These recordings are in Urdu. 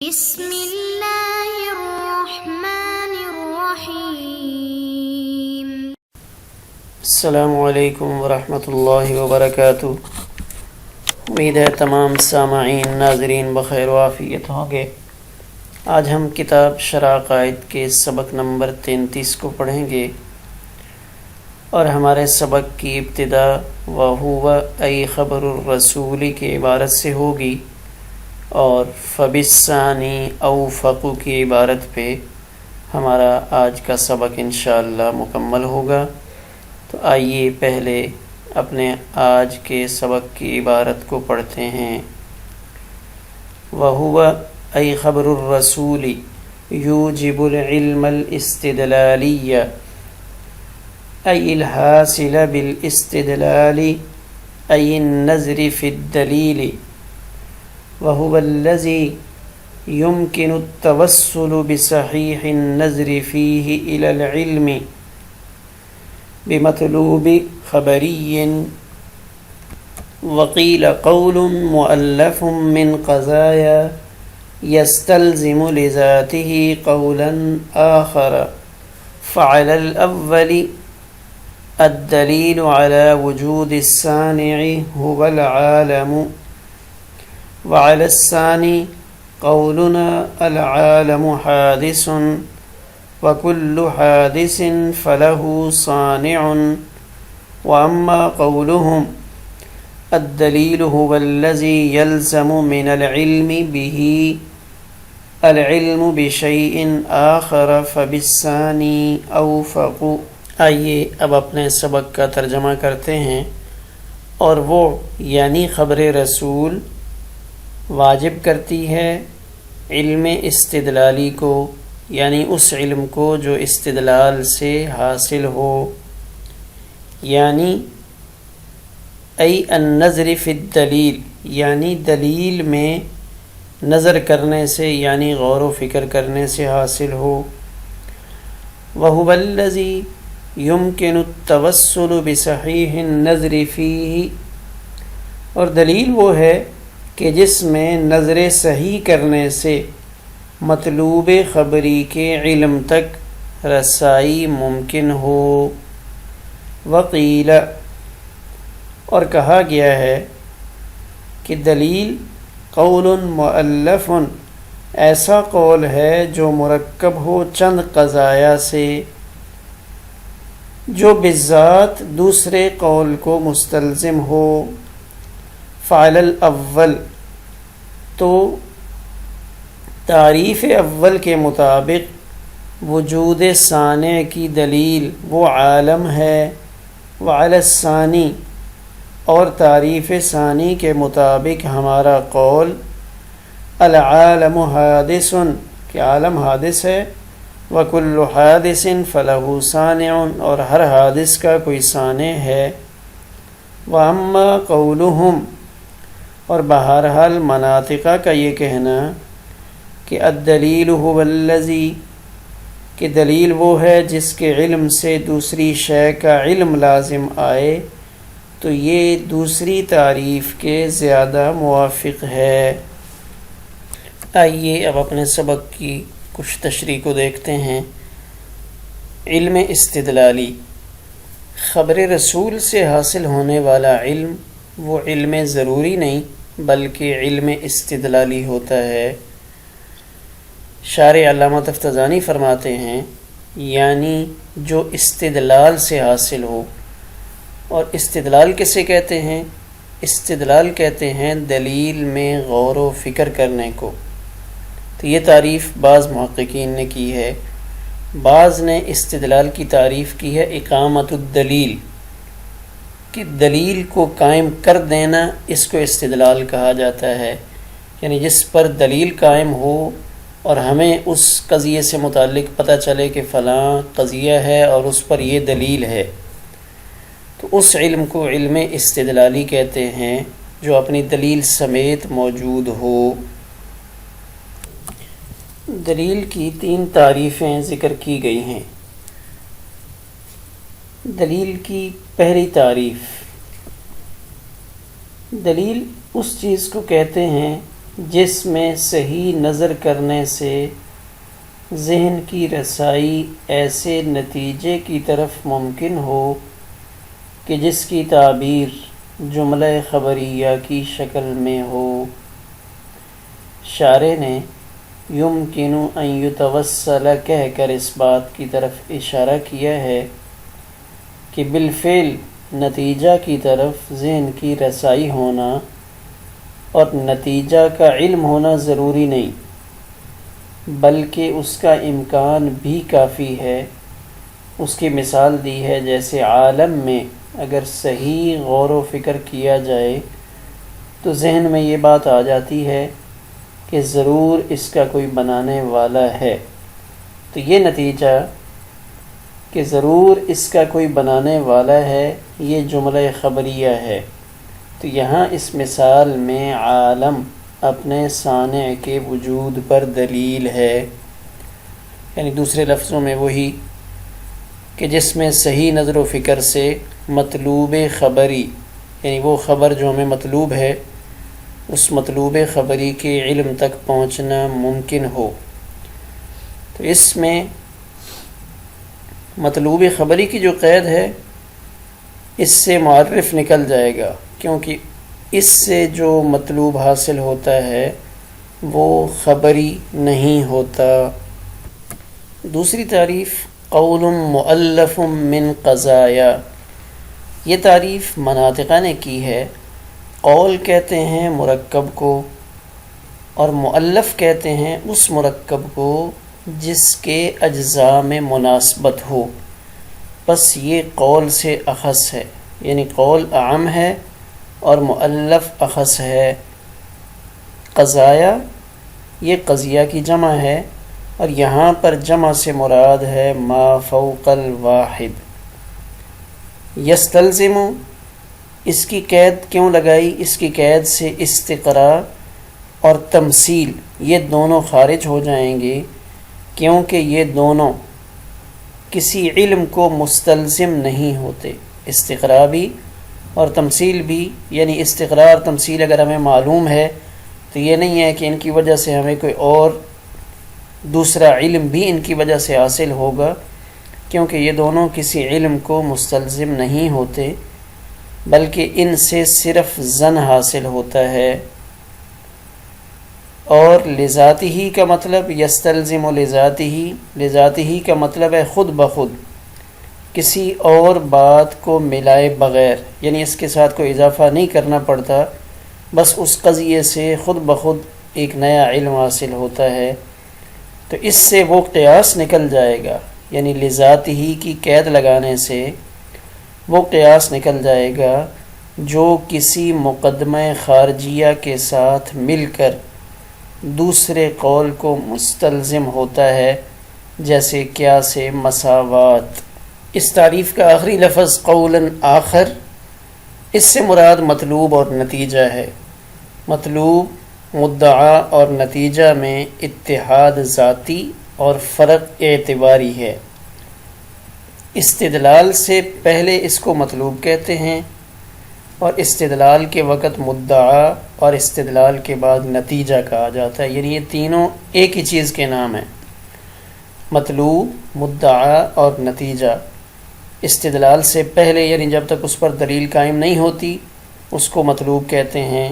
بسم اللہ الرحمن الرحیم۔ السلام علیکم ورحمۃ اللہ وبرکاتہ۔ امید ہے تمام سامعین ناظرین بخیر و عافیت ہوں گے۔ آج ہم کتاب شرح عقائد کے سبق نمبر 33 کو پڑھیں گے اور ہمارے سبق کی ابتدا وَهُوَ أَيْ خبر الرسول کی عبارت سے ہوگی اور فبالثانی اوفق کی عبارت پہ ہمارا آج کا سبق انشاءاللہ مکمل ہوگا۔ تو آئیے پہلے اپنے آج کے سبق کی عبارت کو پڑھتے ہیں۔ وَهُوَ أَيْ خبر الرسول يوجب العلم الاستدلالي أي الحاصل بالاستدلال أي النظر في الدليل، وهو الذي يمكن التوصل بصحيح النظر فيه إلى العلم بمطلوب خبري، وقيل قول مؤلف من قضايا يستلزم لذاته قولا آخر، فعلى الأول الدليل على وجود الصانع هو العالم، وعلى الثاني قولنا العالم حادث وكل حادث فله صانع، وأما قولهم الدليل هو الذي يلزم من العلم به العلم بشيء آخر فبالثاني أوفق۔ آئیے اب اپنے سبق کا ترجمہ کرتے ہیں۔ اور وہ یعنی خبر رسول واجب کرتی ہے علم استدلالی کو، یعنی اس علم کو جو استدلال سے حاصل ہو، یعنی ای النظر فی الدلیل، یعنی دلیل میں نظر کرنے سے، یعنی غور و فکر کرنے سے حاصل ہو۔ وَهُوَ الَّذِي يُمْكِنُ التَّوَصُّلُ بِصَحِيحِ النَّظْرِ فِيهِ، اور دلیل وہ ہے کہ جس میں نظر صحیح کرنے سے مطلوب خبری کے علم تک رسائی ممکن ہو۔ وقیل، اور کہا گیا ہے کہ دلیل قول مؤلف، ایسا قول ہے جو مرکب ہو چند قضایا سے، جو بالذات دوسرے قول کو مستلزم ہو۔ فعل الاول، تو تعریف اول کے مطابق وجود صانع کی دلیل وہ عالم ہے۔ وعلی الثانی، اور تعریف ثانی کے مطابق ہمارا قول العالم حادث، کہ عالم حادث ہے۔ وکل حادث فلہ صانع، اور ہر حادث کا کوئی صانع ہے۔ واما قولہم، اور بہرحال مناطقہ کا یہ کہنا کہ الدلیل هو الذی، کہ دلیل وہ ہے جس کے علم سے دوسری شے کا علم لازم آئے، تو یہ دوسری تعریف کے زیادہ موافق ہے۔ آئیے اب اپنے سبق کی کچھ تشریح کو دیکھتے ہیں۔ علم استدلالی، خبر رسول سے حاصل ہونے والا علم وہ علم ضروری نہیں بلکہ علم استدلالی ہوتا ہے۔ شارح علامہ تفتزانی فرماتے ہیں یعنی جو استدلال سے حاصل ہو۔ اور استدلال کسے کہتے ہیں؟ استدلال کہتے ہیں دلیل میں غور و فکر کرنے کو۔ تو یہ تعریف بعض محققین نے کی ہے۔ بعض نے استدلال کی تعریف کی ہے اقامت الدلیل، کہ دلیل کو قائم کر دینا، اس کو استدلال کہا جاتا ہے۔ یعنی جس پر دلیل قائم ہو اور ہمیں اس قضیے سے متعلق پتہ چلے کہ فلاں قضیہ ہے اور اس پر یہ دلیل ہے، تو اس علم کو علم استدلالی کہتے ہیں، جو اپنی دلیل سمیت موجود ہو۔ دلیل کی 3 تعریفیں ذکر کی گئی ہیں۔ دلیل کی پہلی تعریف، دلیل اس چیز کو کہتے ہیں جس میں صحیح نظر کرنے سے ذہن کی رسائی ایسے نتیجے کی طرف ممکن ہو کہ جس کی تعبیر جملہ خبریہ کی شکل میں ہو۔ شارح نے یمکن ان یتوصل کہہ کر اس بات کی طرف اشارہ کیا ہے کہ بالفعل نتیجہ کی طرف ذہن کی رسائی ہونا اور نتیجہ کا علم ہونا ضروری نہیں، بلکہ اس کا امکان بھی کافی ہے۔ اس کی مثال دی ہے جیسے عالم میں اگر صحیح غور و فکر کیا جائے تو ذہن میں یہ بات آ جاتی ہے کہ ضرور اس کا کوئی بنانے والا ہے، تو یہ نتیجہ کہ ضرور اس کا کوئی بنانے والا ہے یہ جملہ خبریہ ہے۔ تو یہاں اس مثال میں عالم اپنے صانع کے وجود پر دلیل ہے، یعنی دوسرے لفظوں میں وہی کہ جس میں صحیح نظر و فکر سے مطلوب خبری، یعنی وہ خبر جو ہمیں مطلوب ہے اس مطلوب خبری کے علم تک پہنچنا ممکن ہو۔ تو اس میں مطلوب خبری کی جو قید ہے اس سے معرف نکل جائے گا، کیونکہ اس سے جو مطلوب حاصل ہوتا ہے وہ خبری نہیں ہوتا۔ دوسری تعریف قول مؤلف من قضایا، یہ تعریف مناطقہ نے کی ہے۔ قول کہتے ہیں مرکب کو اور مؤلف کہتے ہیں اس مرکب کو جس کے اجزاء میں مناسبت ہو، بس یہ قول سے اخص ہے، یعنی قول اعم ہے اور مؤلف اخص ہے۔ قضایا یہ قضیہ کی جمع ہے اور یہاں پر جمع سے مراد ہے ما فوق الواحد۔ یستلزم، اس کی قید کیوں لگائی؟ اس کی قید سے استقراء اور تمثیل یہ دونوں خارج ہو جائیں گے، کیونکہ یہ دونوں کسی علم کو مستلزم نہیں ہوتے، استقراء بھی اور تمثیل بھی۔ یعنی استقراء اور تمثیل اگر ہمیں معلوم ہے تو یہ نہیں ہے کہ ان کی وجہ سے ہمیں کوئی اور دوسرا علم بھی ان کی وجہ سے حاصل ہوگا، کیونکہ یہ دونوں کسی علم کو مستلزم نہیں ہوتے، بلکہ ان سے صرف ظن حاصل ہوتا ہے۔ اور لذاتہ کا مطلب یستلزم لذاتہ کا مطلب ہے خود بخود، کسی اور بات کو ملائے بغیر، یعنی اس کے ساتھ کوئی اضافہ نہیں کرنا پڑتا، بس اس قضیے سے خود بخود ایک نیا علم حاصل ہوتا ہے۔ تو اس سے وہ قیاس نکل جائے گا، یعنی لذاتہ کی قید لگانے سے وہ قیاس نکل جائے گا جو کسی مقدمہ خارجیہ کے ساتھ مل کر دوسرے قول کو مستلزم ہوتا ہے، جیسے قیاس مساوات۔ اس تعریف کا آخری لفظ قولا آخر، اس سے مراد مطلوب اور نتیجہ ہے۔ مطلوب مدعا اور نتیجہ میں اتحاد ذاتی اور فرق اعتباری ہے۔ استدلال سے پہلے اس کو مطلوب کہتے ہیں اور استدلال کے وقت مدعا اور استدلال کے بعد نتیجہ کہا جاتا ہے، یعنی یہ تینوں ایک ہی چیز کے نام ہیں، مطلوب، مدعا اور نتیجہ۔ استدلال سے پہلے یعنی جب تک اس پر دلیل قائم نہیں ہوتی اس کو مطلوب کہتے ہیں،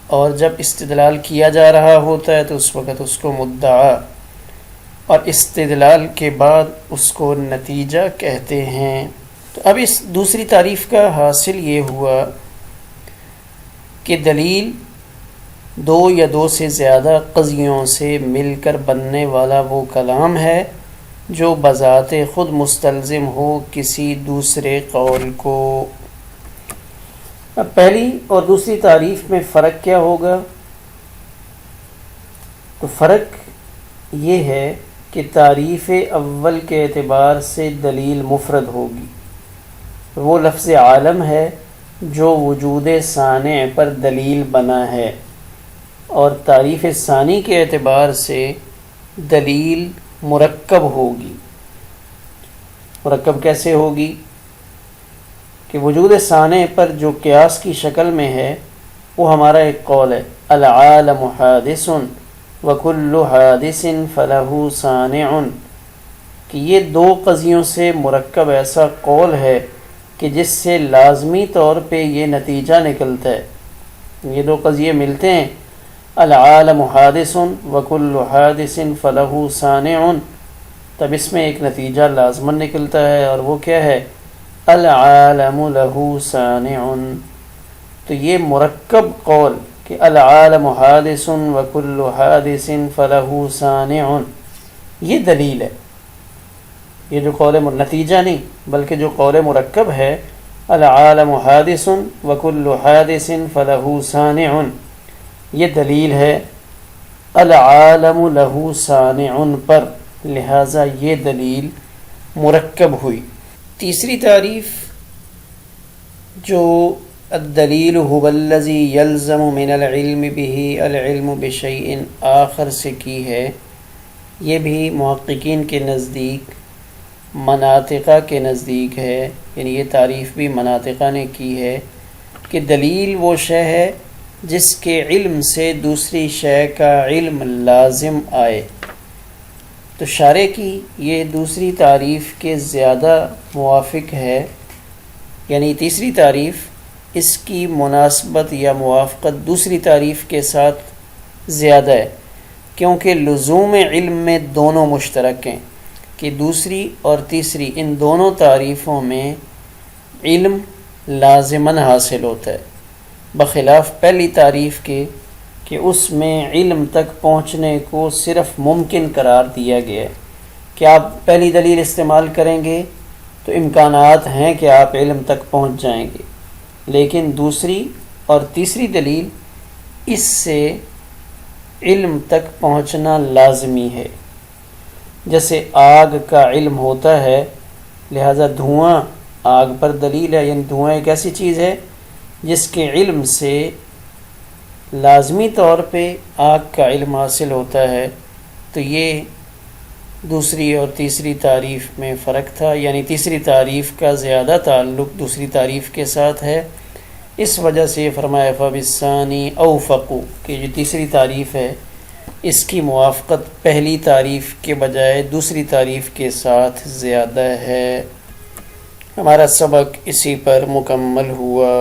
اور جب استدلال کیا جا رہا ہوتا ہے تو اس وقت اس کو مدعا، اور استدلال کے بعد اس کو نتیجہ کہتے ہیں۔ تو اب اس دوسری تعریف کا حاصل یہ ہوا کہ دلیل دو یا دو سے زیادہ قضیوں سے مل کر بننے والا وہ کلام ہے جو بذات خود مستلزم ہو کسی دوسرے قول کو۔ اب پہلی اور دوسری تعریف میں فرق کیا ہوگا؟ تو فرق یہ ہے کہ تعریف اول کے اعتبار سے دلیل مفرد ہوگی، وہ لفظ عالم ہے جو وجود صانع پر دلیل بنا ہے، اور تعریف ثانی کے اعتبار سے دلیل مرکب ہوگی۔ مرکب کیسے ہوگی؟ کہ وجود صانع پر جو قیاس کی شکل میں ہے وہ ہمارا ایک قول ہے، العالم حادث وکل حادث فلہ صانع، کہ یہ دو قضیوں سے مرکب ایسا قول ہے کہ جس سے لازمی طور پہ یہ نتیجہ نکلتا ہے. یہ دو قضیے ملتے ہیں، العالم حادث وکل حادث فلہ صانع، تب اس میں ایک نتیجہ لازماً نکلتا ہے، اور وہ کیا ہے؟ العالم لہ صانع. تو یہ مرکب قول کہ العالم حادث وکل حادث فلہ صانع، یہ دلیل ہے. یہ جو قول نتیجہ نہیں بلکہ جو قول مرکب ہے، العالم حادث وکل حادث فلہ صانع، یہ دلیل ہے العالم لہ صانع پر، لہذا یہ دلیل مرکب ہوئی. تیسری تعریف جو الدلیل هو الذی یلزم من العلم به العلم بشیء آخر سے کی ہے، یہ بھی محققین کے نزدیک، مناطقہ کے نزدیک ہے، یعنی یہ تعریف بھی مناطقہ نے کی ہے کہ دلیل وہ شے ہے جس کے علم سے دوسری شے کا علم لازم آئے. تو شارح کی یہ دوسری تعریف کے زیادہ موافق ہے، یعنی تیسری تعریف اس کی مناسبت یا موافقت دوسری تعریف کے ساتھ زیادہ ہے، کیونکہ لزوم علم میں دونوں مشترک ہیں کہ دوسری اور تیسری ان دونوں تعریفوں میں علم لازماً حاصل ہوتا ہے، بخلاف پہلی تعریف کے کہ اس میں علم تک پہنچنے کو صرف ممکن قرار دیا گیا ہے کہ آپ پہلی دلیل استعمال کریں گے تو امکانات ہیں کہ آپ علم تک پہنچ جائیں گے، لیکن دوسری اور تیسری دلیل اس سے علم تک پہنچنا لازمی ہے. جیسے آگ کا علم ہوتا ہے، لہذا دھواں آگ پر دلیل ہے، یعنی دھواں ایک ایسی چیز ہے جس کے علم سے لازمی طور پہ آگ کا علم حاصل ہوتا ہے. تو یہ دوسری اور تیسری تعریف میں فرق تھا، یعنی تیسری تعریف کا زیادہ تعلق دوسری تعریف کے ساتھ ہے، اس وجہ سے یہ فرمایا فبالثانی اوفق، کہ جو تیسری تعریف ہے اس کی موافقت پہلی تعریف کے بجائے دوسری تعریف کے ساتھ زیادہ ہے. ہمارا سبق اسی پر مکمل ہوا.